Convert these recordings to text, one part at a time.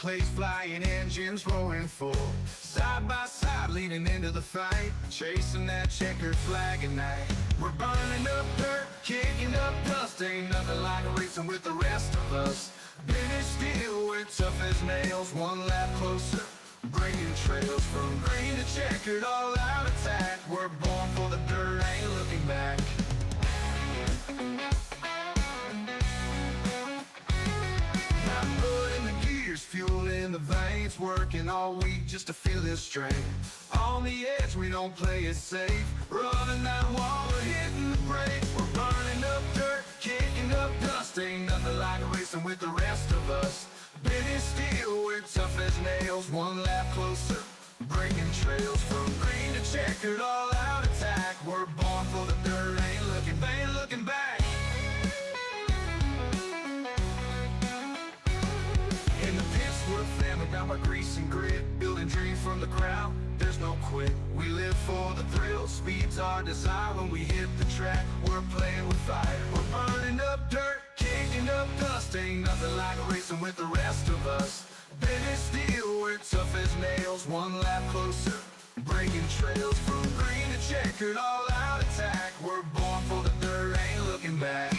clays flying, engines roaring full. Side by side, leaning into the fight, chasing that checkered flag at night. We're burning up dirt, kicking up dust. Ain't nothing like racing with the rest of us. Finished steel, we're tough as nails. One lap closer, bringing trails from green to checkered, all out attack. We're born for the dirt, ain't looking back. Got mud in the gears, fuel in the veins, working all week just to feel this strain. On the edge, we don't play it safe, running that wall, we're hitting the brake. We're burning up dirt, kicking up dust. Ain't nothing like racing with the rest of us. Bitten steel, we're tough as nails. One lap closer, breaking trails from green to checkered, all out attack. We're born for the dirt, ain't looking back. In the pits, we're family bound by grease and grit, building dreams from the crowd. There's no quit. We live for the thrill. Speed's our desire. When we hit the track, we're playing with fire. We're burning up dirt, kicking up dust. Ain't nothing like racing with the rest of us. Bitten steel, we're tough as nails. One lap closer, breaking trails from green to checkered, all out attack. We're born for the dirt, ain't looking back.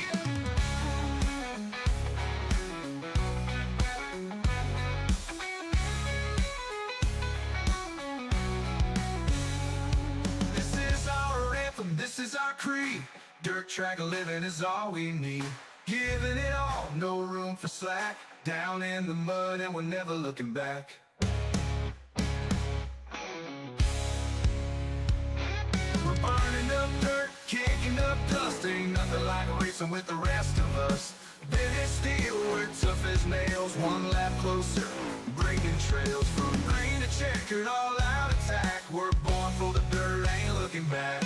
This is our creed. Dirt track living is all we need. Giving it all, no room for slack. Down in the mud and we're never looking back. We're burning up dirt, kicking up dust. Ain't nothing like racing with the rest of us. Bitten steel, we're tough as nails. One lap closer, breaking trails from green to checkered, all out attack. We're born for the dirt, ain't looking back.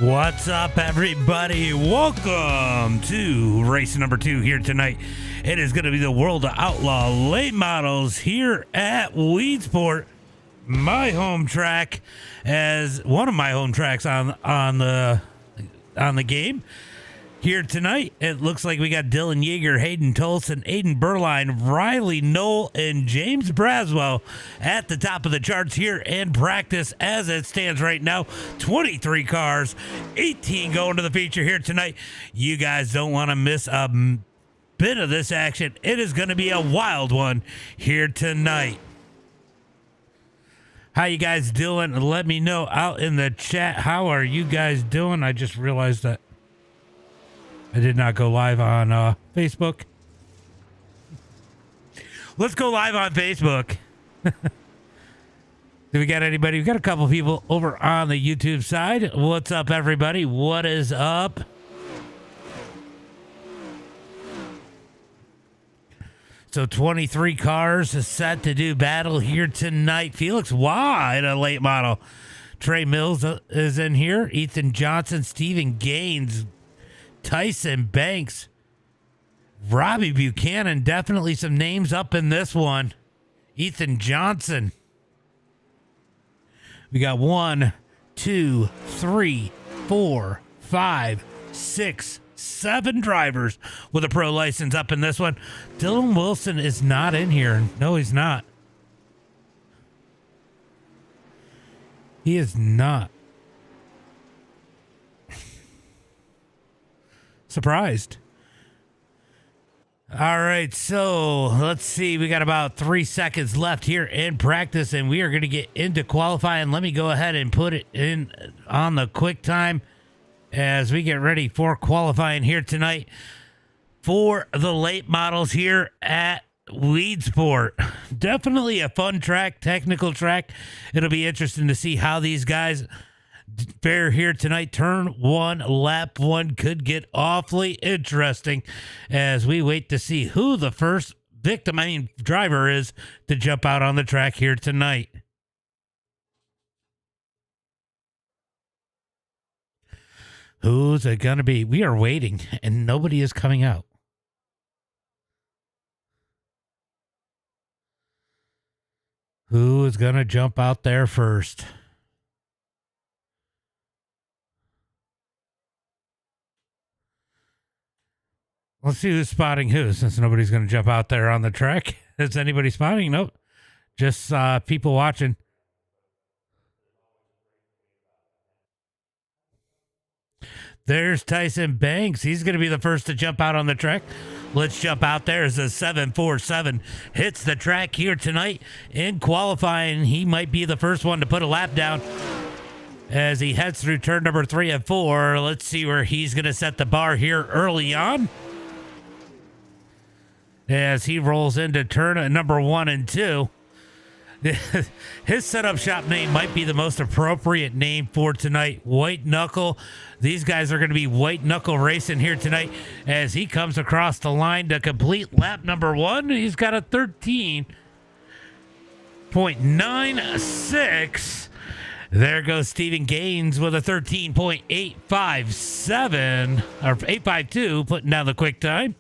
What's up, everybody? Welcome to race number 2 here tonight. It is going to be the World of Outlaw late models here at Weedsport, my home track, as one of my home tracks on the game. Here tonight, it looks like we got Dylan Yeager, Hayden Tolson, Aiden Berline, Riley Knoll, and James Braswell at the top of the charts here in practice as it stands right now. 23 cars, 18 going to the feature here tonight. You guys don't want to miss a bit of this action. It is going to be a wild one here tonight. How you guys doing? Let me know out in the chat. How are you guys doing? I just realized that I did not go live on Facebook. Let's go live on Facebook. Do we got anybody? We got a couple people over on the YouTube side. What's up, everybody? What is up? So 23 cars is set to do battle here tonight. Felix Waugh in a late model. Trey Mills is in here. Ethan Johnson, Stephen Gaines, Tyson Banks, Robbie Buchanan, definitely some names up in this one. Ethan Johnson. We got 1, 2, 3, 4, 5, 6, 7 drivers with a pro license up in this one. Dylan Wilson is not in here. No, he's not. He is not. Surprised. All right, so let's see. We got about 3 seconds left here in practice, and we are going to get into qualifying. Let me go ahead and put it in on the quick time as we get ready for qualifying here tonight for the late models here at Weedsport. Definitely a fun track, technical track. It'll be interesting to see how these guys fare here tonight. Turn 1, lap 1 could get awfully interesting as we wait to see who the first driver is to jump out on the track here tonight. Who's it gonna be? We are waiting and nobody is coming out. Who is gonna jump out there first? Let's see who's spotting who, since nobody's going to jump out there on the track. Is anybody spotting? Nope. Just people watching. There's Tyson Banks. He's going to be the first to jump out on the track. Let's jump out there as a 747 hits the track here tonight. In qualifying, he might be the first one to put a lap down as he heads through turn number 3 and 4. Let's see where he's going to set the bar here early on, as he rolls into turn number 1 and 2. His setup shop name might be the most appropriate name for tonight. White Knuckle. These guys are going to be white knuckle racing here tonight as he comes across the line to complete lap number 1. He's got a 13.96. There goes Stephen Gaines with a 13.857 or 852, putting down the quick time.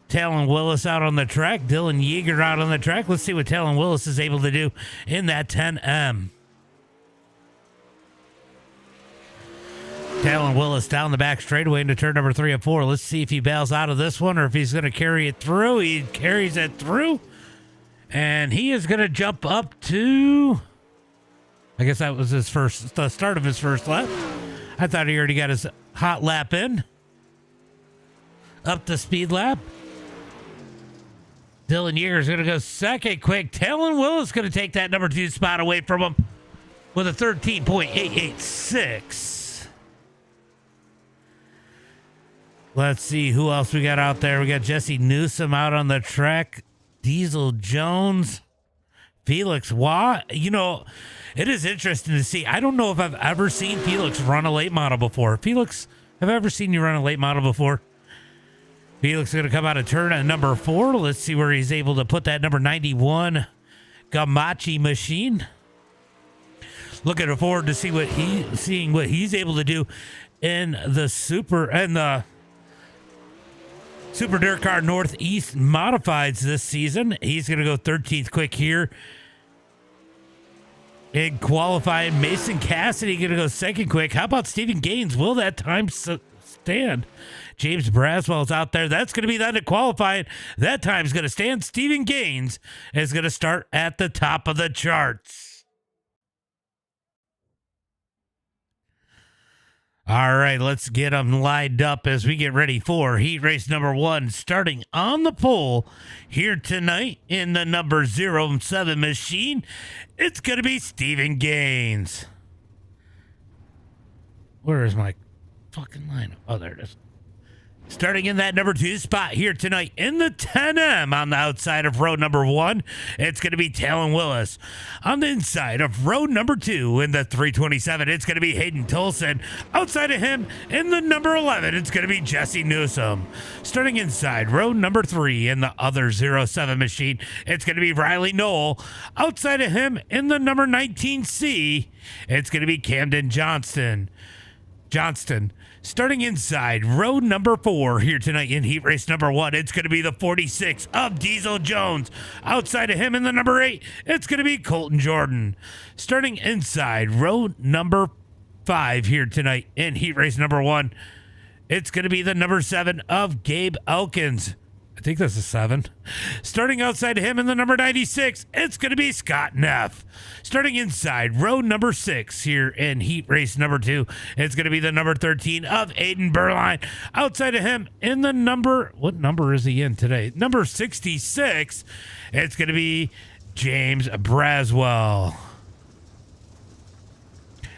Talon Willis out on the track. Dylan Yeager out on the track. Let's see what Talon Willis is able to do in that 10M. Talon Willis down the back straightaway into turn number 3 and 4. Let's see if he bails out of this one or if he's going to carry it through. He carries it through. And he is going to jump up to... I guess that was the start of his first lap. I thought he already got his hot lap in. Up to speed lap. Dylan Yeager is going to go second quick. Talon Willis is going to take that number 2 spot away from him with a 13.886. Let's see who else we got out there. We got Jesse Newsom out on the track. Diesel Jones. Felix Waugh. You know, it is interesting to see. I don't know if I've ever seen Felix run a late model before. Felix, have I ever seen you run a late model before? Felix is going to come out of turn at number 4. Let's see where he's able to put that number 91 Gamachi machine. Looking forward to seeing what he's able to do in the Super Dirt Car Northeast Modifieds this season. He's going to go 13th quick here. In qualifying, Mason Cassidy going to go second quick. How about Stephen Gaines? Will that time stand? James Braswell's out there. That's going to be that to qualifying. That time's going to stand. Stephen Gaines is going to start at the top of the charts. All right, let's get them lined up as we get ready for heat race number 1, starting on the pole here tonight in the number 07 machine. It's going to be Stephen Gaines. Where is my fucking lineup? Oh, there it is. Starting in that number 2 spot here tonight in the 10M on the outside of row number 1, it's going to be Talon Willis. On the inside of row number 2 in the 327, it's going to be Hayden Tolson. Outside of him in the number 11, it's going to be Jesse Newsom. Starting inside row number 3 in the other 07 machine, it's going to be Riley Knoll. Outside of him in the number 19C, it's going to be Camden Johnston. Starting inside row number 4 here tonight in heat race number 1, it's going to be the 46 of Diesel Jones. Outside of him in the number 8, it's going to be Colton Jordan. Starting inside row number 5 here tonight in heat race number 1, it's going to be the number 7 of Gabe Elkins. I think that's a 7. Starting outside of him in the number 96, it's going to be Scott Neff. Starting inside row number 6 here in heat race number 2, it's going to be the number 13 of Aiden Berline. Outside of him in the number, what number is he in today? Number 66, it's going to be James Braswell.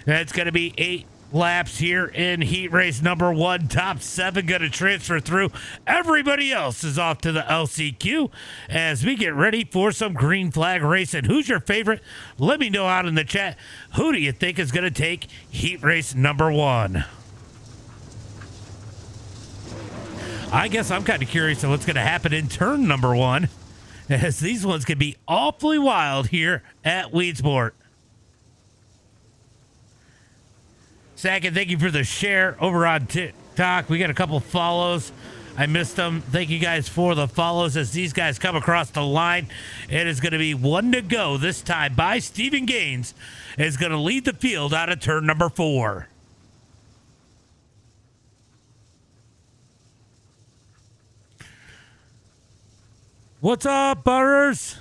That's going to be 8 laps here in heat race number 1. Top 7 going to transfer through. Everybody else is off to the LCQ as we get ready for some green flag racing. Who's your favorite? Let me know out in the chat. Who do you think is going to take heat race number 1? I guess I'm kind of curious of what's going to happen in turn number 1, as these ones can be awfully wild here at Weedsport. Sackett, thank you for the share over on TikTok. We got a couple follows. I missed them. Thank you guys for the follows as these guys come across the line. It is going to be 1 to go this time by Stephen Gaines. Is going to lead the field out of turn number 4. What's up, Butters?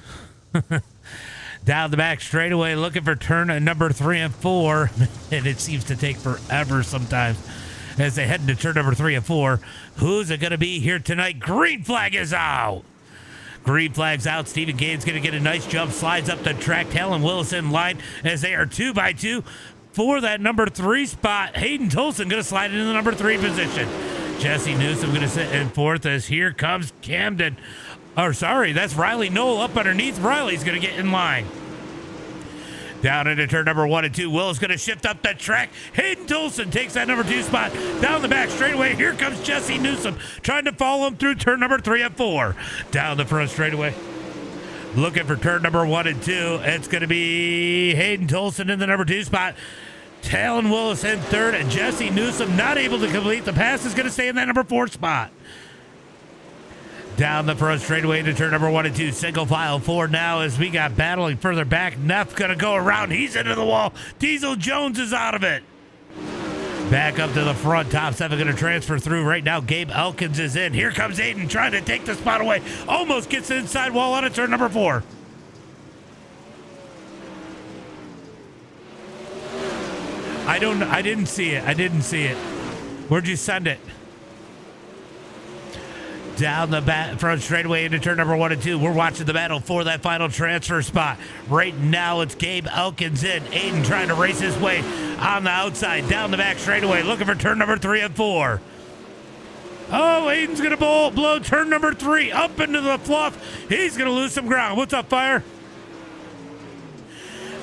Down the back straightaway, looking for turn number 3 and 4. And it seems to take forever sometimes as they head into turn number 3 and 4. Who's it going to be here tonight? Green flag is out. Green flag's out. Stephen Gaines going to get a nice jump. Slides up the track. Helen Willis in line as they are 2 by 2 for that number 3 spot. Hayden Tolson going to slide into the number 3 position. Jesse Newsom going to sit in 4th as here comes Camden. Or sorry, that's Riley Knoll up underneath. Riley's going to get in line. Down into turn number 1 and 2. Will's going to shift up the track. Hayden Tolson takes that number 2 spot. Down the back straightaway. Here comes Jesse Newsom trying to follow him through turn number 3 and 4. Down the front straightaway. Looking for turn number 1 and 2. It's going to be Hayden Tolson in the number 2 spot. Talon Willis in 3rd. And Jesse Newsom not able to complete the pass is going to stay in that number 4 spot. Down the front straightaway into turn number 1 and 2. Single file 4 now as we got battling further back. Neff going to go around. He's into the wall. Diesel Jones is out of it. Back up to the front. Top 7 going to transfer through right now. Gabe Elkins is in. Here comes Aiden trying to take the spot away. Almost gets the inside wall out of turn number 4. I didn't see it. I didn't see it. Where'd you send it? Down the front straightaway into turn number 1 and 2. We're watching the battle for that final transfer spot. Right now, it's Gabe Elkins in. Aiden trying to race his way on the outside. Down the back straightaway, looking for turn number 3 and 4. Oh, Aiden's going to blow turn number 3 up into the fluff. He's going to lose some ground. What's up, Fire?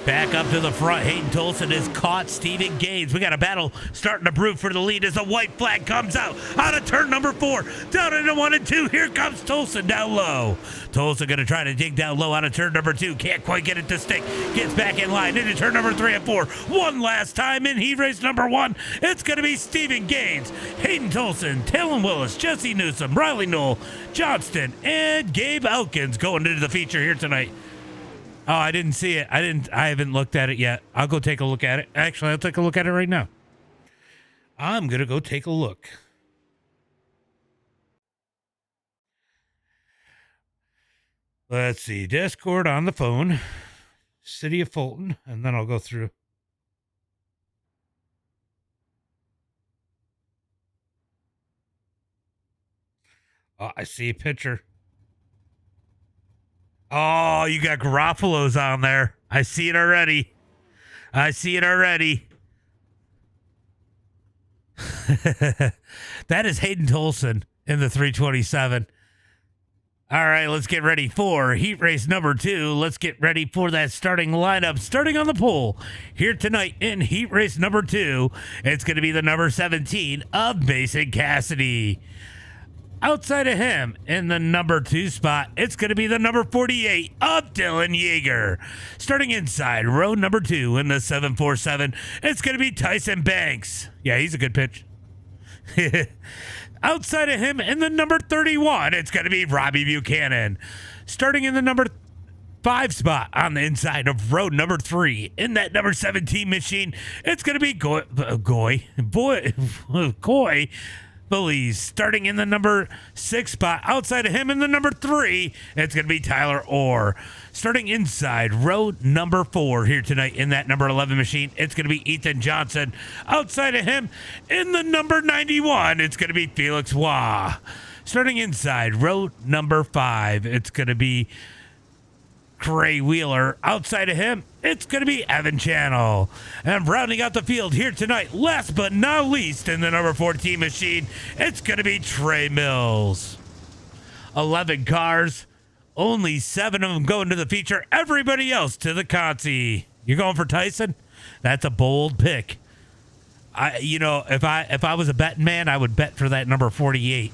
Back up to the front. Hayden Tolson has caught Stephen Gaines. We got a battle starting to brew for the lead as the white flag comes out of turn number 4. Down into 1 and 2. Here comes Tolson down low. Tolson going to try to dig down low out of turn number 2. Can't quite get it to stick. Gets back in line into turn number 3 and 4. One last time in heat race number 1. It's going to be Stephen Gaines, Hayden Tolson, Talon Willis, Jesse Newsom, Riley Knoll, Johnston, and Gabe Elkins going into the feature here tonight. Oh, I didn't see it. I haven't looked at it yet. I'll go take a look at it. Actually, I'll take a look at it right now. I'm going to go take a look. Let's see. Discord on the phone. City of Fulton. And then I'll go through. Oh, I see a picture. Oh, you got Garofalo's on there. I see it already. That is Hayden Tolson in the 327. All right, let's get ready for heat race number 2. Let's get ready for that starting lineup. Starting on the pole here tonight in heat race number 2, it's going to be the number 17 of Mason Cassidy. Outside of him, in the number 2 spot, it's going to be the number 48 of Dylan Yeager. Starting inside, row number 2 in the 747, it's going to be Tyson Banks. Yeah, he's a good pitch. Outside of him, in the number 31, it's going to be Robbie Buchanan. Starting in the number 5 spot on the inside of row number 3, in that number 17 machine, it's going to be Coy Belize. Starting in the number 6 spot, outside of him in the number 3, it's going to be Tyler Orr. Starting inside row number 4 here tonight in that number 11 machine, it's going to be Ethan Johnson. Outside of him in the number 91, it's going to be Felix Waugh. Starting inside row number 5, it's going to be Gray Wheeler. Outside of him, it's going to be Evan Channel. And rounding out the field here tonight, last but not least, in the number 14 machine, it's going to be Trey Mills. 11 cars, only 7 of them going to the feature. Everybody else to the Consi. You're going for Tyson? That's a bold pick. If I was a betting man, I would bet for that number 48.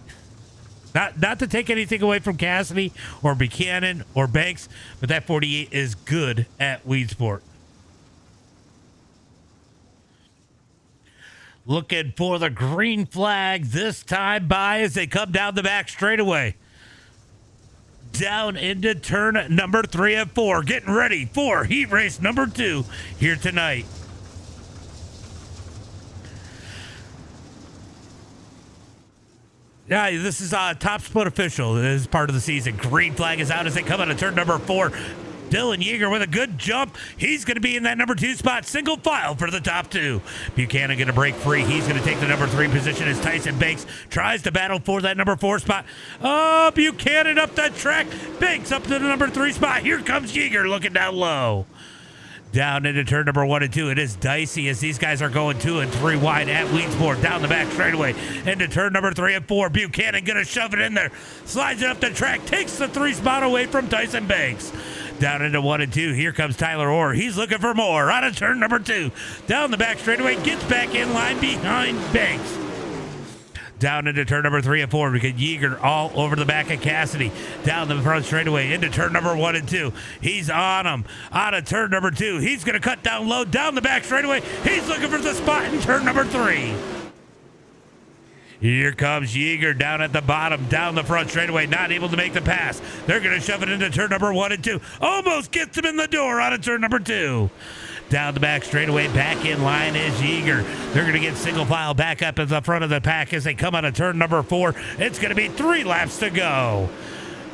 Not to take anything away from Cassidy or Buchanan or Banks, but that 48 is good at Weedsport. Looking for the green flag this time by as they come down the back straightaway. Down into turn number 3 and 4. Getting ready for heat race number 2 here tonight. Yeah, this is top split official. This is part of the season. Green flag is out as they come out of turn number 4. Dylan Yeager with a good jump. He's going to be in that number 2 spot. Single file for the top 2. Buchanan going to break free. He's going to take the number 3 position as Tyson Banks tries to battle for that number 4 spot. Oh, Buchanan up that track. Banks up to the number 3 spot. Here comes Yeager looking down low. Down into turn number 1 and 2. It is dicey as these guys are going 2 and 3 wide at Weedsport. Down the back straightaway into turn number 3 and 4. Buchanan going to shove it in there. Slides it up the track. Takes the 3 spot away from Tyson Banks. Down into 1 and 2. Here comes Tyler Orr. He's looking for more. Out of turn number 2. Down the back straightaway. Gets back in line behind Banks. Down into turn number 3 and 4. We get Yeager all over the back of Cassidy. Down the front straightaway into turn number 1 and 2. He's on him. Out of turn number 2. He's going to cut down low. Down the back straightaway. He's looking for the spot in turn number 3. Here comes Yeager down at the bottom, down the front straightaway, not able to make the pass. They're going to shove it into turn number 1 and 2. Almost gets him in the door out of turn number 2. Down the back straightaway, back in line is Yeager. They're going to get single file back up at the front of the pack as they come out of turn number 4. It's going to be 3 laps to go.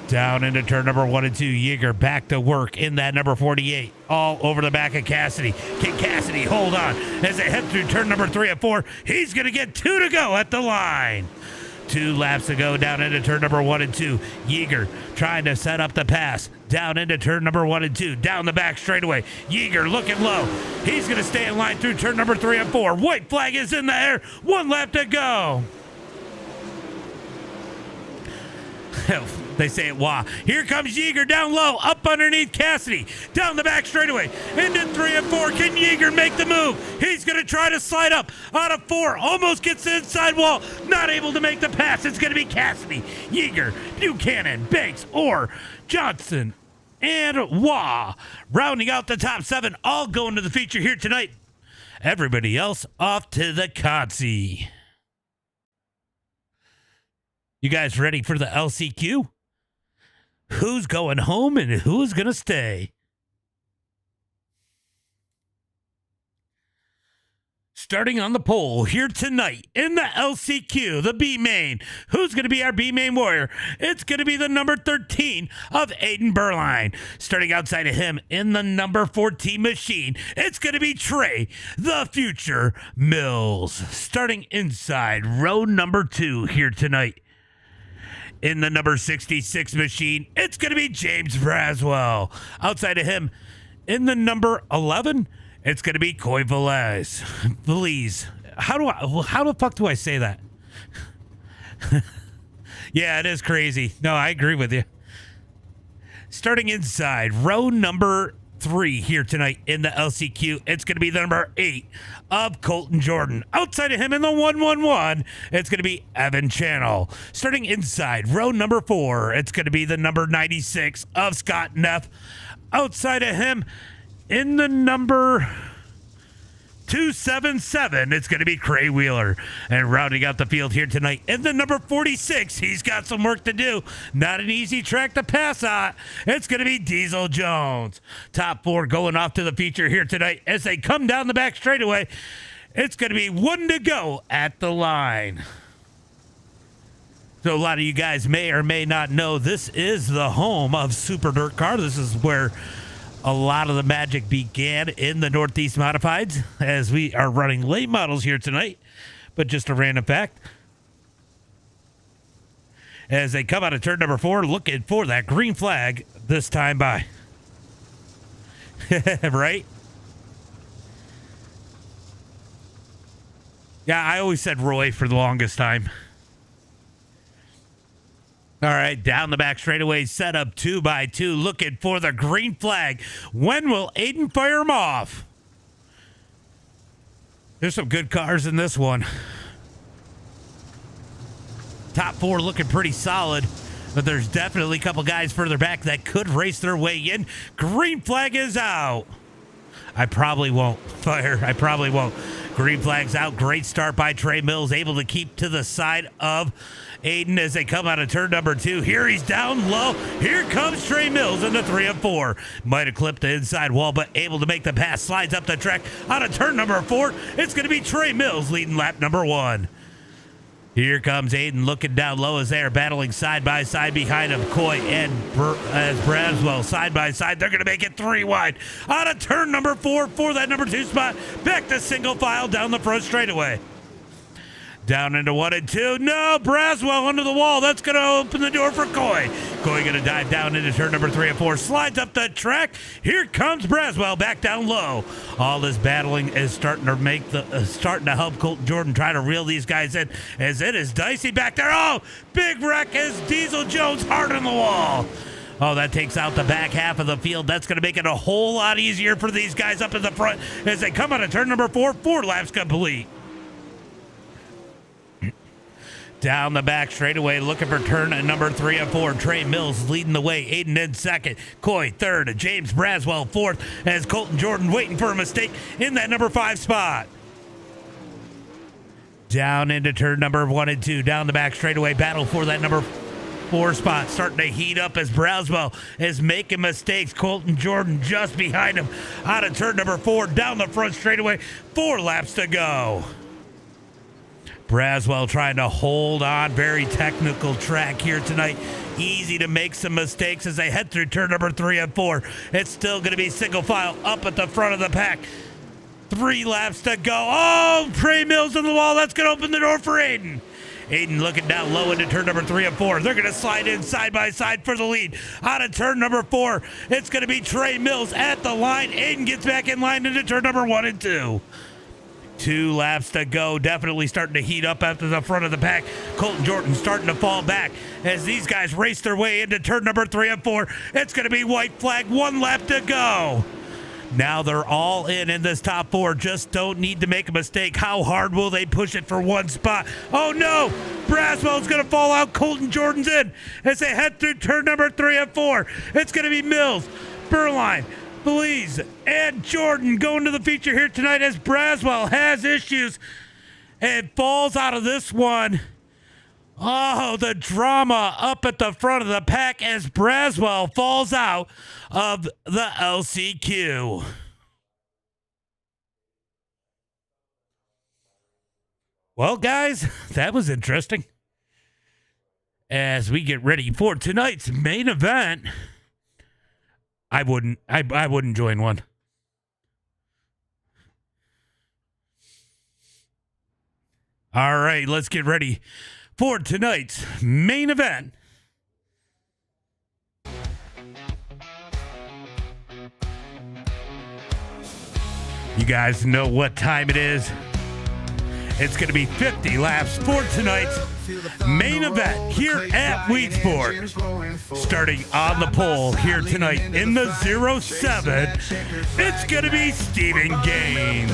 Down into turn number 1 and 2. Yeager back to work in that number 48. All over the back of Cassidy. Can Cassidy hold on as they head through turn number 3 and 4? He's going to get 2 to go at the line. 2 laps to go down into turn number 1 and 2. Yeager trying to set up the pass. Down into turn number 1 and 2. Down the back straightaway. Yeager looking low. He's going to stay in line through turn number 3 and 4. White flag is in the air. 1 lap to go. They say it, wah. Here comes Yeager down low, up underneath Cassidy. Down the back straightaway, into 3 and 4. Can Yeager make the move? He's going to try to slide up out of 4. Almost gets the inside wall. Not able to make the pass. It's going to be Cassidy, Yeager, Buchanan, Banks, Orr, Johnson, and Wah. Rounding out the top 7, all going to the feature here tonight. Everybody else off to the Cotsy. You guys ready for the LCQ? Who's going home and who's going to stay? Starting on the pole here tonight in the LCQ, the B main. Who's going to be our B main warrior? It's going to be the number 13 of Aiden Berline. Starting outside of him in the number 14 machine, it's going to be Trey, the future Mills. Starting inside row number 2 here tonight. In the number 66 machine, it's going to be James Braswell. Outside of him, in the number 11, it's going to be Coy Velez. Please, how the fuck do I say that? Yeah, it is crazy. No, I agree with you. Starting inside, row number 3 here tonight in the LCQ, it's going to be the number 8 of Colton Jordan. Outside of him in the 111, it's going to be Evan Channel. Starting inside, row number 4, it's going to be the number 96 of Scott Neff. Outside of him in the number 277, it's going to be Cray Wheeler. And rounding out the field here tonight in the number 46, he's got some work to do. Not an easy track to pass on. It's going to be Diesel Jones. Top 4 going off to the feature here tonight as they come down the back straightaway. It's going to be 1 to go at the line. So a lot of you guys may or may not know this is the home of Super Dirt Car. This is where a lot of the magic began in the Northeast Modifieds, as we are running late models here tonight. But just a random fact, as they come out of turn number 4, looking for that green flag this time by. Right? Yeah, I always said Roy for the longest time. All right, down the back straightaway, set up 2x2, looking for the green flag. When will Aiden fire him off? There's some good cars in this one. Top 4 looking pretty solid, but there's definitely a couple guys further back that could race their way in. Green flag is out. I probably won't fire. I probably won't. Green flag's out. Great start by Trey Mills, able to keep to the side of Aiden as they come out of turn number 2. Here he's down low. Here comes Trey Mills in the 3 and 4. Might have clipped the inside wall, but able to make the pass. Slides up the track out of turn number 4. It's going to be Trey Mills leading lap number 1. Here comes Aiden looking down low as they are battling side by side behind him. Coy and as Braswell side by side. They're going to make it 3 wide. On a turn number 4 for that number 2 spot. Back to single file down the front straightaway. Down into 1 and 2. No, Braswell under the wall. That's going to open the door for Coy. Coy going to dive down into turn number 3 and 4. Slides up the track. Here comes Braswell back down low. All this battling is starting to help Colton Jordan try to reel these guys in as it is dicey back there. Oh, big wreck as Diesel Jones hard on the wall. Oh, that takes out the back half of the field. That's going to make it a whole lot easier for these guys up in the front as they come out of turn number 4. 4 laps complete. Down the back straightaway, looking for turn number 3 and 4. Trey Mills leading the way. Aiden in second. Coy third. James Braswell fourth. As Colton Jordan waiting for a mistake in that number 5 spot. Down into turn number 1 and 2. Down the back straightaway. Battle for that number 4 spot. Starting to heat up as Braswell is making mistakes. Colton Jordan just behind him. Out of turn number 4. Down the front straightaway. 4 laps to go. Braswell trying to hold on. Very technical track here tonight. Easy to make some mistakes as they head through turn number 3 and 4. It's still going to be single file up at the front of the pack. 3 laps to go. Oh, Trey Mills on the wall. That's going to open the door for Aiden. Aiden looking down low into turn number 3 and 4. They're going to slide in side by side for the lead. Out of turn number 4, it's going to be Trey Mills at the line. Aiden gets back in line into turn number 1 and 2. 2 laps to go. Definitely starting to heat up after the front of the pack. Colton Jordan starting to fall back as these guys race their way into turn number 3 and 4. It's going to be white flag. 1 lap to go. Now they're all in this top 4. Just don't need to make a mistake. How hard will they push it for 1 spot? Oh no! Braswell's going to fall out. Colton Jordan's in as they head through turn number 3 and 4. It's going to be Mills, Berline, Belize, and Jordan going to the feature here tonight as Braswell has issues and falls out of this one. Oh, the drama up at the front of the pack as Braswell falls out of the LCQ. Well, guys, that was interesting. As we get ready for tonight's main event, I wouldn't join one. All right, let's get ready for tonight's main event. You guys know what time it is. It's going to be 50 laps for tonight's main event here at Weedsport. Starting on the pole here tonight in the 07, it's going to be Steven Gaines.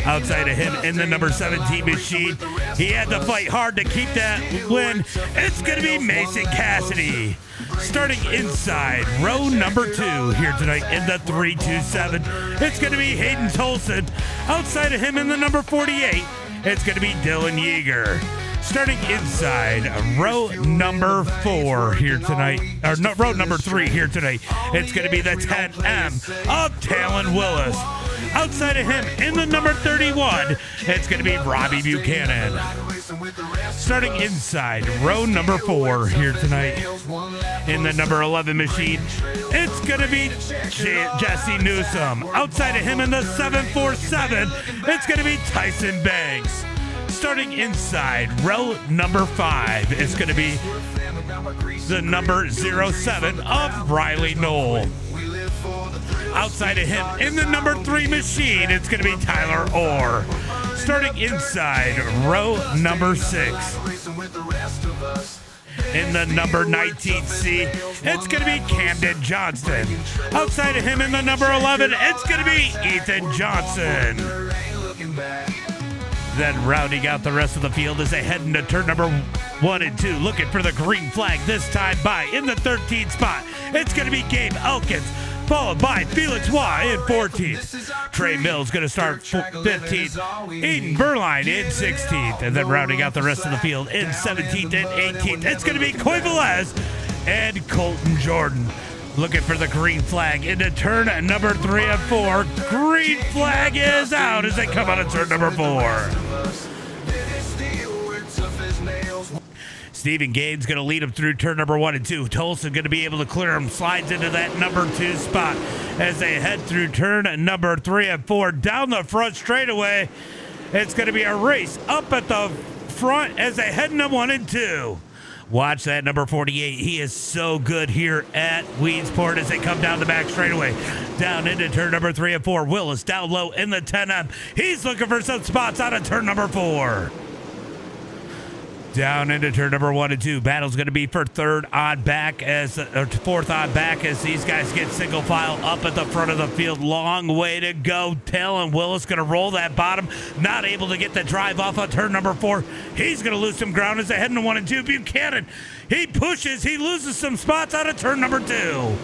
Outside of him in the number 17 machine, he had to fight hard to keep that win. It's going to be Mason Cassidy. Starting inside row number 2 here tonight in the 327, it's going to be Hayden Tolson. Outside of him in the number 48, it's going to be Dylan Yeager. Starting inside row number 4 here tonight, or no, row number 3 here tonight, it's going to be the 10M of Talon Willis. Outside of him in the number 31, it's going to be Robbie Buchanan. Starting inside row number 4 here tonight in the number 11 machine, it's going to be Jesse Newsom. Outside of him in the 747, it's going to be Tyson Banks. Starting inside row number 5, it's going to be the number 07 of Riley Knoll. Outside of him in the number 3 machine, it's going to be Tyler Orr. Starting inside row number 6, in the number 19C, it's going to be Camden Johnston. Outside of him in the number 11, it's going to be Ethan Johnson. Then rounding out the rest of the field as they head into turn number 1 and 2, looking for the green flag this time by in the 13th spot. It's going to be Gabe Elkins, followed by Felix Y in 14th. Trey Mills going to start 15th. Eden Berline in 16th. And then rounding out the rest of the field in 17th and 18th, it's going to be Coy Velez and Colton Jordan. Looking for the green flag into turn number 3 and 4. Green flag is out as they come out of turn number 4. Stephen Gaines going to lead him through turn number 1 and 2. Tolson going to be able to clear him, slides into that number 2 spot as they head through turn number 3 and 4. Down the front straightaway, it's going to be a race up at the front as they head into 1 and 2. Watch that number 48. He is so good here at Weedsport as they come down the back straightaway. Down into turn number 3 and 4. Willis down low in the 10M. He's looking for some spots out of turn number 4. Down into turn number 1 and 2. Battle's going to be for fourth on back as these guys get single file up at the front of the field. Long way to go. Taylor Willis going to roll that bottom. Not able to get the drive off of turn number 4. He's going to lose some ground as they head into 1 and 2. Buchanan, he pushes. He loses some spots out of turn number 2.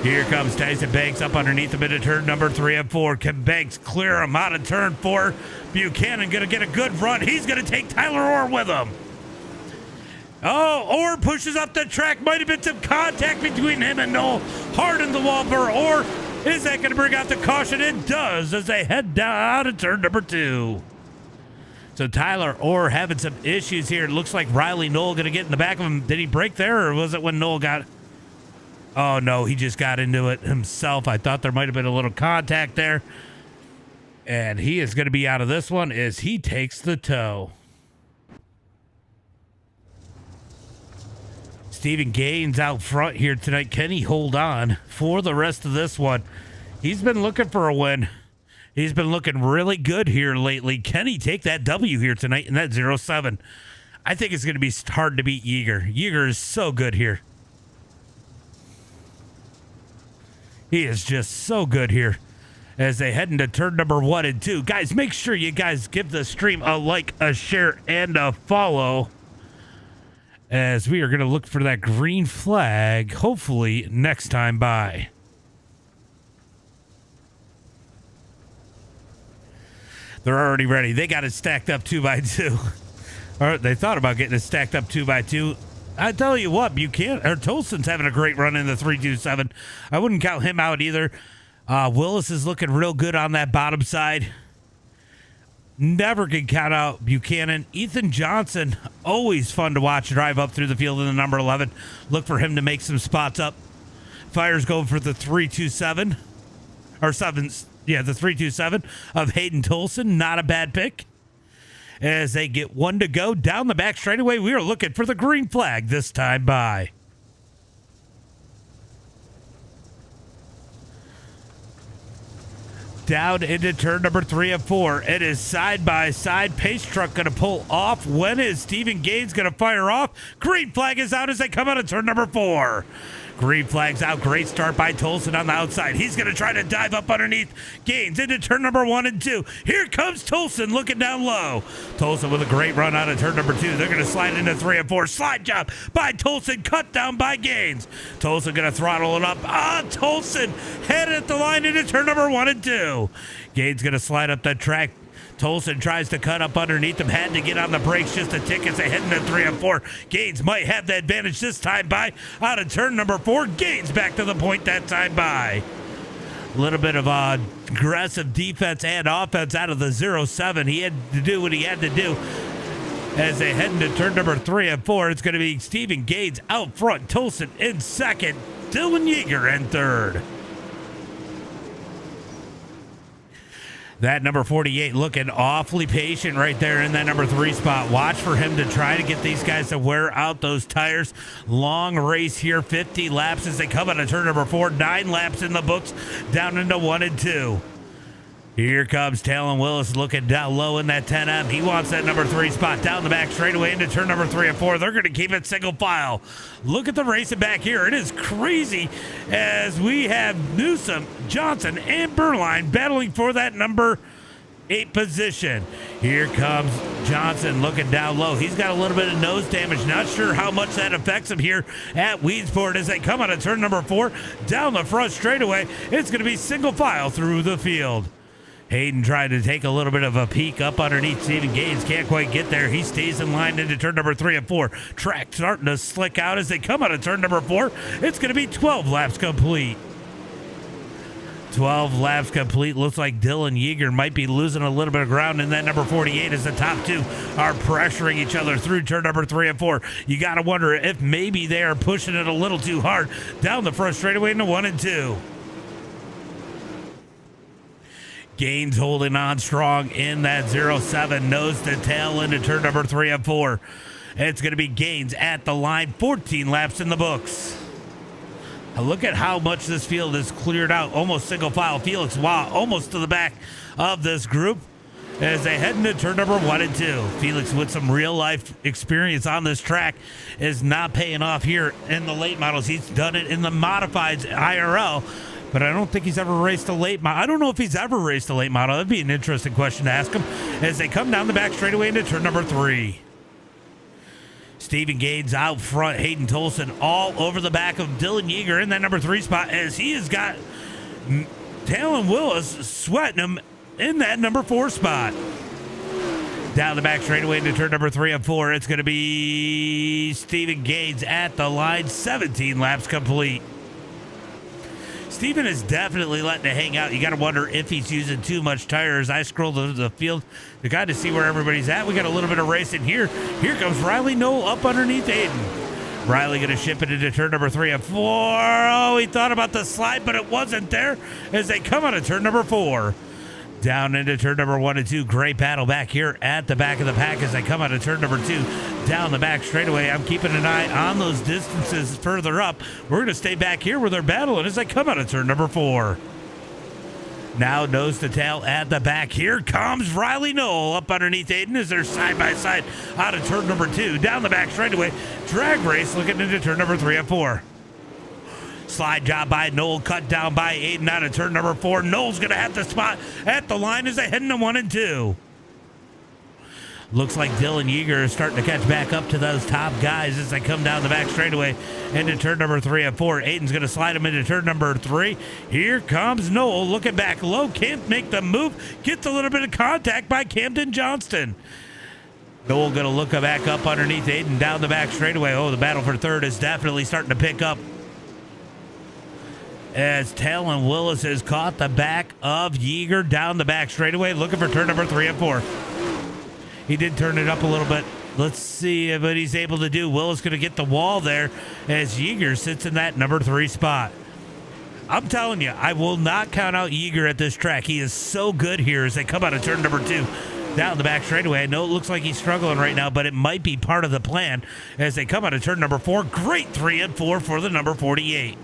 Here comes Tyson Banks up underneath him into turn number 3 and 4. Can Banks clear him out of turn 4? Buchanan going to get a good run. He's going to take Tyler Orr with him. Oh, Orr pushes up the track. Might have been some contact between him and Noel. Hard in the wall for Orr. Is that going to bring out the caution? It does as they head down out of turn number 2. So Tyler Orr having some issues here. It looks like Riley Noel going to get in the back of him. Did he break there, or was it when Noel got... Oh, no, he just got into it himself. I thought there might have been a little contact there. And he is going to be out of this one as he takes the tow. Stephen Gaines out front here tonight. Can he hold on for the rest of this one? He's been looking for a win. He's been looking really good here lately. Can he take that W here tonight in that 0-7? I think it's going to be hard to beat Yeager. Yeager is so good here. He is just so good here as they head into turn number 1 and 2. Guys, make sure you guys give the stream a like, a share, and a follow, as we are going to look for that green flag, hopefully next time by. They're already ready. They got it stacked up 2x2. Or they thought about getting it stacked up 2x2. I tell you what, Tolson's having a great run in the 3-2-7. I wouldn't count him out either. Willis is looking real good on that bottom side. Never can count out Buchanan. Ethan Johnson, always fun to watch drive up through the field in the number 11. Look for him to make some spots up. Fire's going for the 3-2-7. Or 7. Yeah, the 3-2-7 of Hayden Tolson. Not a bad pick. As they get 1 to go down the back straightaway, we are looking for the green flag this time by. Down into turn number 3 and 4. It is side by side. Pace truck going to pull off. When is Stephen Gaines going to fire off? Green flag is out as they come out of turn number 4. Green flag's out. Great start by Tolson on the outside. He's going to try to dive up underneath Gaines into turn number 1 and 2. Here comes Tolson looking down low. Tolson with a great run out of turn number 2. They're going to slide into 3 and 4. Slide job by Tolson. Cut down by Gaines. Tolson going to throttle it up. Tolson headed at the line into turn number 1 and 2. Gaines going to slide up the track. Tolson tries to cut up underneath him. Had to get on the brakes just a tick as they head into 3 and 4. Gaines might have the advantage this time by out of turn number 4. Gaines back to the point that time by. A little bit of aggressive defense and offense out of the 0-7. He had to do what he had to do. As they head into turn number 3 and 4, it's going to be Stephen Gaines out front. Tolson in second. Dylan Yeager in third. That number 48 looking awfully patient right there in that number 3 spot. Watch for him to try to get these guys to wear out those tires. Long race here, 50 laps as they come out of turn number 4. 9 laps in the books, down into 1 and 2. Here comes Talon Willis looking down low in that 10M. He wants that number 3 spot down the back straightaway into turn number 3 and 4. They're going to keep it single file. Look at the racing back here. It is crazy as we have Newsom, Johnson, and Berline battling for that number 8 position. Here comes Johnson looking down low. He's got a little bit of nose damage. Not sure how much that affects him here at Weedsport as they come out of turn number 4 down the front straightaway. It's going to be single file through the field. Hayden trying to take a little bit of a peek up underneath Stephen Gaines. Can't quite get there. He stays in line into turn number 3 and 4. Track starting to slick out as they come out of turn number 4. It's going to be 12 laps complete. 12 laps complete. Looks like Dylan Yeager might be losing a little bit of ground in that number 48 as the top two are pressuring each other through turn number 3 and 4. You got to wonder if maybe they are pushing it a little too hard down the front straightaway into 1 and 2. Gaines holding on strong in that 07, nose to tail into turn number 3 and 4. It's going to be Gaines at the line, 14 laps in the books. Look at how much this field is cleared out. Almost single file. Felix Waugh almost to the back of this group as they head into turn number 1 and 2. Felix, with some real life experience on this track, is not paying off here in the late models. He's done it in the modifieds IRL, but I don't think he's ever raced a late model. I don't know if he's ever raced a late model. That'd be an interesting question to ask him as they come down the back straightaway into turn number 3. Stephen Gaines out front, Hayden Tolson all over the back of Dylan Yeager in that number 3 spot as he has got Talon Willis sweating him in that number 4 spot. Down the back straightaway into turn number 3 and 4, it's going to be Stephen Gaines at the line, 17 laps complete. Stephen is definitely letting it hang out. You got to wonder if he's using too much tires. I scrolled through the field to kind of see where everybody's at. We got a little bit of racing here. Here comes Riley Noel up underneath Aiden. Riley going to ship it into turn number 3 and 4. Oh, he thought about the slide, but it wasn't there as they come out of turn number 4. Down into turn number 1 and 2. Great battle back here at the back of the pack as they come out of turn number 2. Down the back straightaway. I'm keeping an eye on those distances further up. We're going to stay back here where they're battling as they come out of turn number 4. Now nose to tail at the back. Here comes Riley Noel up underneath Aiden as they're side by side out of turn number 2. Down the back straightaway. Drag race looking into turn number 3 and 4. Slide job by Noel, cut down by Aiden out of turn number 4. Noel's going to have the spot at the line as they head into 1 and 2. Looks like Dylan Yeager is starting to catch back up to those top guys as they come down the back straightaway into turn number 3 and 4. Aiden's going to slide him into turn number 3. Here comes Noel looking back low. Can't make the move. Gets a little bit of contact by Camden Johnston. Noel going to look back up underneath Aiden down the back straightaway. Oh, the battle for third is definitely starting to pick up as Talon Willis has caught the back of Yeager down the back straightaway, looking for turn number 3 and 4. He did turn it up a little bit. Let's see what he's able to do. Willis going to get the wall there as Yeager sits in that number 3 spot. I'm telling you, I will not count out Yeager at this track. He is so good here as they come out of turn number 2. Down the back straightaway. I know it looks like he's struggling right now, but it might be part of the plan as they come out of turn number 4. Great 3 and 4 for the number 48.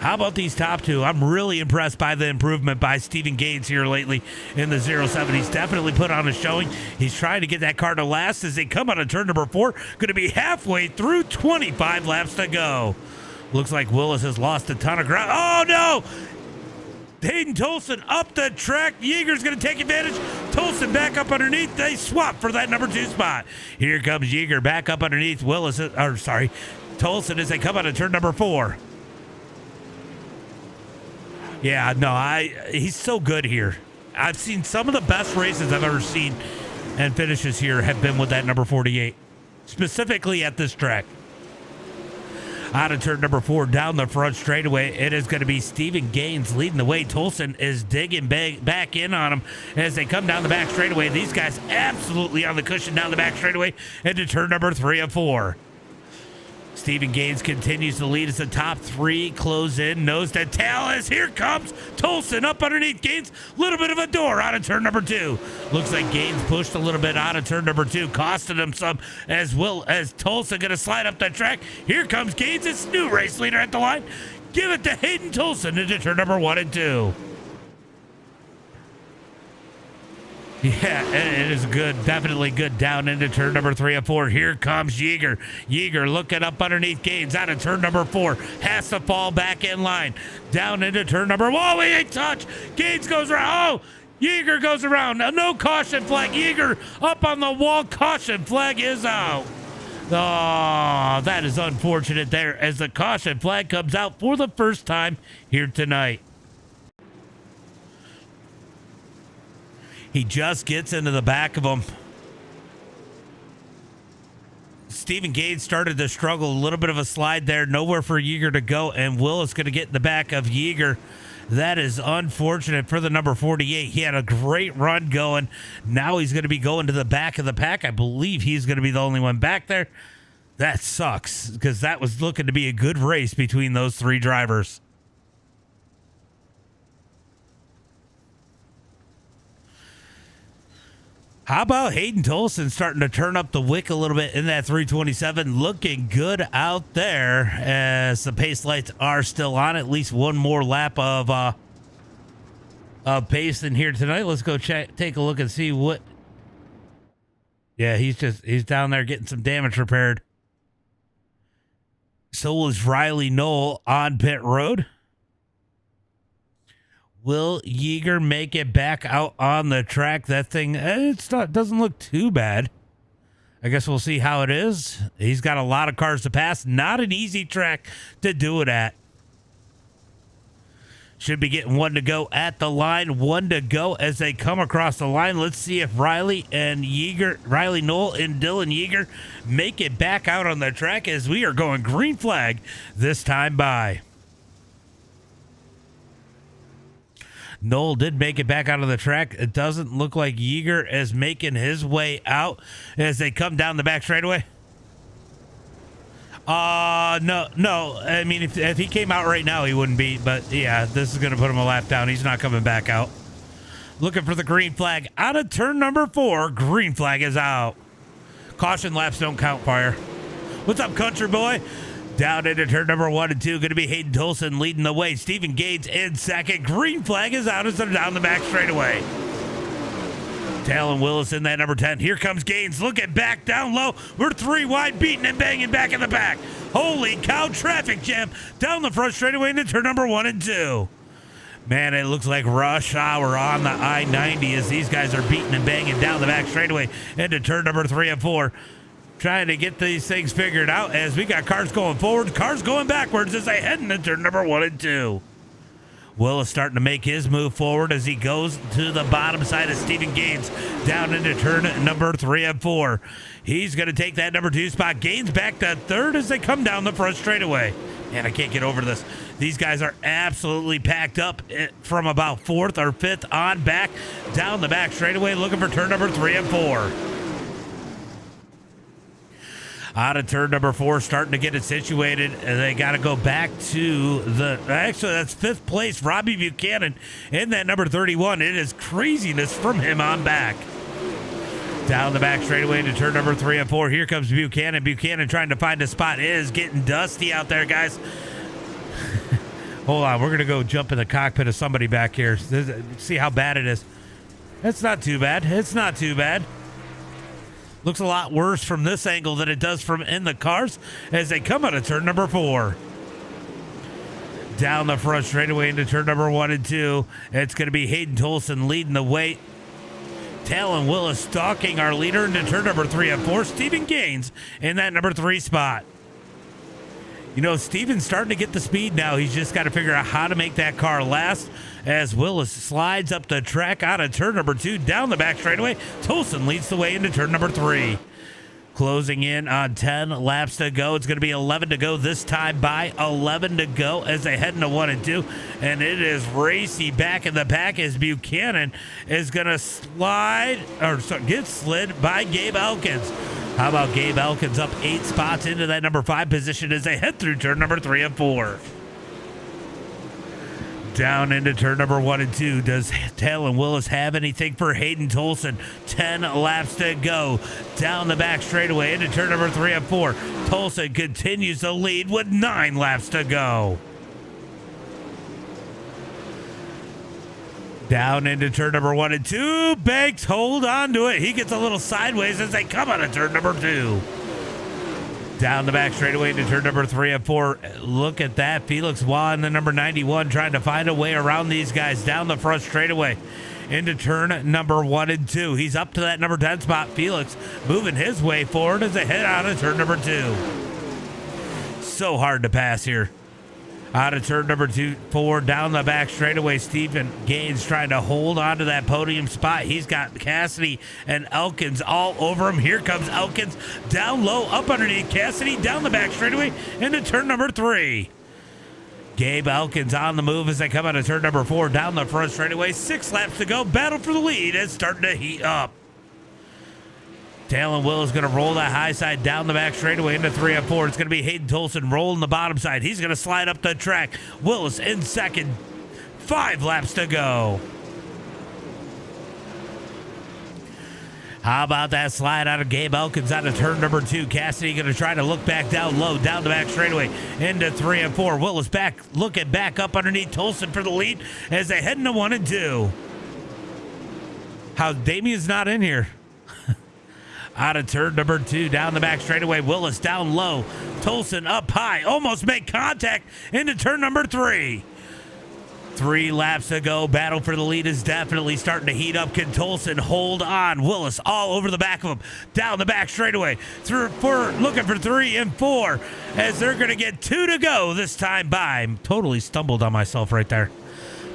How about these top two? I'm really impressed by the improvement by Stephen Gaines here lately in the 07. He's definitely put on a showing. He's trying to get that car to last as they come out of turn number 4. Going to be halfway through, 25 laps to go. Looks like Willis has lost a ton of ground. Oh, no! Hayden Tolson up the track. Yeager's going to take advantage. Tolson back up underneath. They swap for that number 2 spot. Here comes Yeager back up underneath Tolson as they come out of turn number 4. Yeah, no, he's so good here. I've seen some of the best races I've ever seen and finishes here have been with that number 48, specifically at this track. Out of turn number 4, down the front straightaway, it is going to be Stephen Gaines leading the way. Tolson is digging back in on him as they come down the back straightaway. These guys absolutely on the cushion down the back straightaway into turn number 3 and 4. Stephen Gaines continues to lead as the top 3 close in. Nose to tail as here comes Tolson up underneath Gaines. Little bit of a door out of turn number 2. Looks like Gaines pushed a little bit out of turn number 2. Costed him some as Tolson going to slide up the track. Here comes Gaines, his new race leader at the line. Give it to Hayden Tolson into turn number 1 and 2. Yeah, it is good. Definitely good down into turn number 3 and 4. Here comes Yeager. Yeager looking up underneath Gaines out of turn number 4. Has to fall back in line. Down into turn number... Whoa, he ain't touch. Gaines goes around. Oh, Yeager goes around. No caution flag. Yeager up on the wall. Caution flag is out. Oh, that is unfortunate there as the caution flag comes out for the first time here tonight. He just gets into the back of him. Stephen Gates started to struggle. A little bit of a slide there. Nowhere for Yeager to go. And Will is going to get in the back of Yeager. That is unfortunate for the number 48. He had a great run going. Now he's going to be going to the back of the pack. I believe he's going to be the only one back there. That sucks because that was looking to be a good race between those three drivers. How about Hayden Tolson starting to turn up the wick a little bit in that 327? Looking good out there as the pace lights are still on. At least one more lap of pace in here tonight. Let's go take a look and see what. Yeah, he's down there getting some damage repaired. So is Riley Knoll on pit road. Will Yeager make it back out on the track? That thing, doesn't look too bad. I guess we'll see how it is. He's got a lot of cars to pass. Not an easy track to do it at. Should be getting one to go at the line. One to go as they come across the line. Let's see if Riley Knoll and Dylan Yeager make it back out on the track as we are going green flag this time by. Knoll did make it back out of the track. It doesn't look like Yeager is making his way out as they come down the back straightaway. No. I mean, if he came out right now, he wouldn't be. But, yeah, this is going to put him a lap down. He's not coming back out. Looking for the green flag. Out of turn number 4, green flag is out. Caution laps don't count, Fire. What's up, country boy? Down into turn number 1 and 2, going to be Hayden Tolson leading the way. Stephen Gates in second. Green flag is out as they're down the back straightaway. Talon Willis in that number 10. Here comes Gaines. Looking back down low. We're 3 wide, beating and banging back in the back. Holy cow, traffic jam down the front straightaway into turn number 1 and 2. Man, it looks like rush hour on the I-90 as these guys are beating and banging down the back straightaway into turn number 3 and 4. Trying to get these things figured out as we got cars going forward, cars going backwards as they head into turn number 1 and 2. Will is starting to make his move forward as he goes to the bottom side of Stephen Gaines down into turn number 3 and 4. He's going to take that number 2 spot. Gaines back to third as they come down the front straightaway. Man, I can't get over this. These guys are absolutely packed up from about 4th or 5th on back down the back straightaway looking for turn number 3 and 4. Out of turn number 4, starting to get it situated. And they got to go back to actually, that's 5th place. Robbie Buchanan in that number 31. It is craziness from him on back. Down the back straightaway into turn number 3 and 4. Here comes Buchanan. Buchanan trying to find a spot. It is getting dusty out there, guys. Hold on. We're going to go jump in the cockpit of somebody back here. See how bad it is. It's not too bad. It's not too bad. Looks a lot worse from this angle than it does from in the cars as they come out of turn number 4. Down the front straightaway into turn number 1 and 2. It's going to be Hayden Tolson leading the way. Talon Willis stalking our leader into turn number 3 and 4. Stephen Gaines in that number 3 spot. You know, Steven's starting to get the speed now. He's just got to figure out how to make that car last as Willis slides up the track out of turn number 2, down the back straightaway. Tolson leads the way into turn number 3. Closing in on 10 laps to go. It's going to be 11 to go this time by 11 to go as they head into 1 and 2. And it is racy back in the pack as Buchanan is going to get slid by Gabe Elkins. How about Gabe Elkins up 8 spots into that number 5 position as they head through turn number 3 and 4. Down into turn number 1 and 2. Does Talon Willis have anything for Hayden Tolson? 10 laps to go. Down the back straightaway into turn number 3 and 4. Tolson continues to lead with 9 laps to go. Down into turn number 1 and 2. Banks hold on to it. He gets a little sideways as they come out of turn number 2. Down the back straightaway into turn number 3 and 4. Look at that. Felix Waugh in the number 91 trying to find a way around these guys down the front straightaway into turn number 1 and 2. He's up to that number 10 spot. Felix moving his way forward as they head out of turn number 2. So hard to pass here. Out of turn number 4, down the back straightaway, Stephen Gaines trying to hold on to that podium spot. He's got Cassidy and Elkins all over him. Here comes Elkins, down low, up underneath Cassidy, down the back straightaway, into turn number 3. Gabe Elkins on the move as they come out of turn number 4, down the front straightaway. 6 laps to go. Battle for the lead is starting to heat up. Talon Will is going to roll that high side down the back straightaway into 3 and 4. It's going to be Hayden Tolson rolling the bottom side. He's going to slide up the track. Willis in second. 5 laps to go. How about that slide out of Gabe Elkins out of turn number 2? Cassidy going to try to look back down low, down the back straightaway into 3 and 4. Willis back, looking back up underneath Tolson for the lead as they head into 1 and 2. How Damien's not in here. Out of turn number 2, down the back straightaway. Willis down low. Tolson up high. Almost make contact into turn number 3. 3 laps to go. Battle for the lead is definitely starting to heat up. Can Tolson hold on? Willis all over the back of him. Down the back straightaway. Looking for 3 and 4 as they're going to get 2 to go this time by. Totally stumbled on myself right there.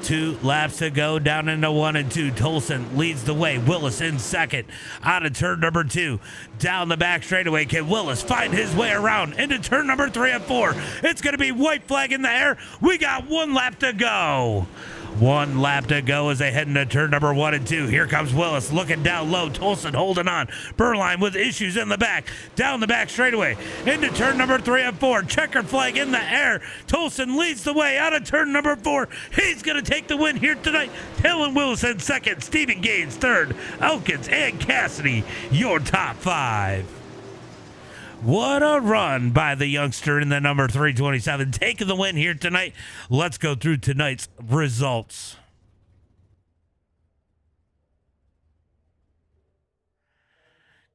2 laps to go down into 1 and 2. Tolson leads the way. Willis in second. Out of turn number 2. Down the back straightaway. Can Willis find his way around into turn number 3 and 4? It's going to be white flag in the air. We got 1 lap to go. 1 lap to go as they head into turn number 1 and 2. Here comes Willis looking down low. Tolson holding on. Burline with issues in the back. Down the back straightaway. Into turn number 3 and 4. Checkered flag in the air. Tolson leads the way out of turn number 4. He's going to take the win here tonight. Talon Willis in second. Stephen Gaines third. Elkins and Cassidy, your top 5. What a run by the youngster in the number 327. Taking the win here tonight. Let's go through tonight's results.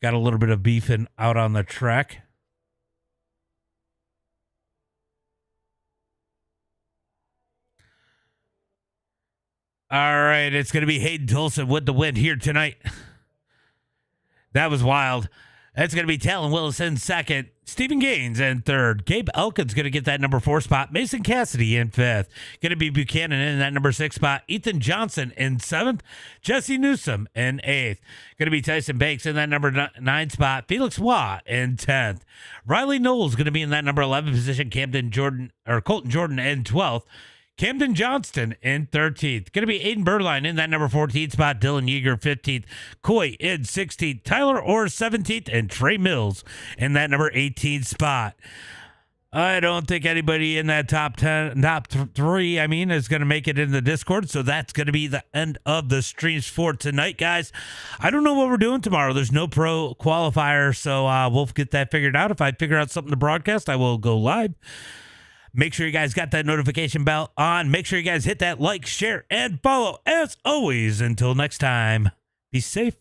Got a little bit of beefing out on the track. All right, it's going to be Hayden Tolson with the win here tonight. That was wild. That's going to be Talon Willis in second. Stephen Gaines in third. Gabe Elkins going to get that number 4 spot. Mason Cassidy in 5th. Going to be Buchanan in that number 6 spot. Ethan Johnson in 7th. Jesse Newsom in 8th. Going to be Tyson Banks in that number 9 spot. Felix Waugh in 10th. Riley Knowles going to be in that number 11 position. Colton Jordan in 12th. Camden Johnston in 13th. Going to be Aiden Burline in that number 14 spot. Dylan Yeager 15th. Coy in 16th. Tyler Orr 17th. And Trey Mills in that number 18 spot. I don't think anybody in that top 3, is going to make it in the Discord. So that's going to be the end of the streams for tonight, guys. I don't know what we're doing tomorrow. There's no pro qualifier, so we'll get that figured out. If I figure out something to broadcast, I will go live. Make sure you guys got that notification bell on. Make sure you guys hit that like, share, and follow. As always, until next time, be safe.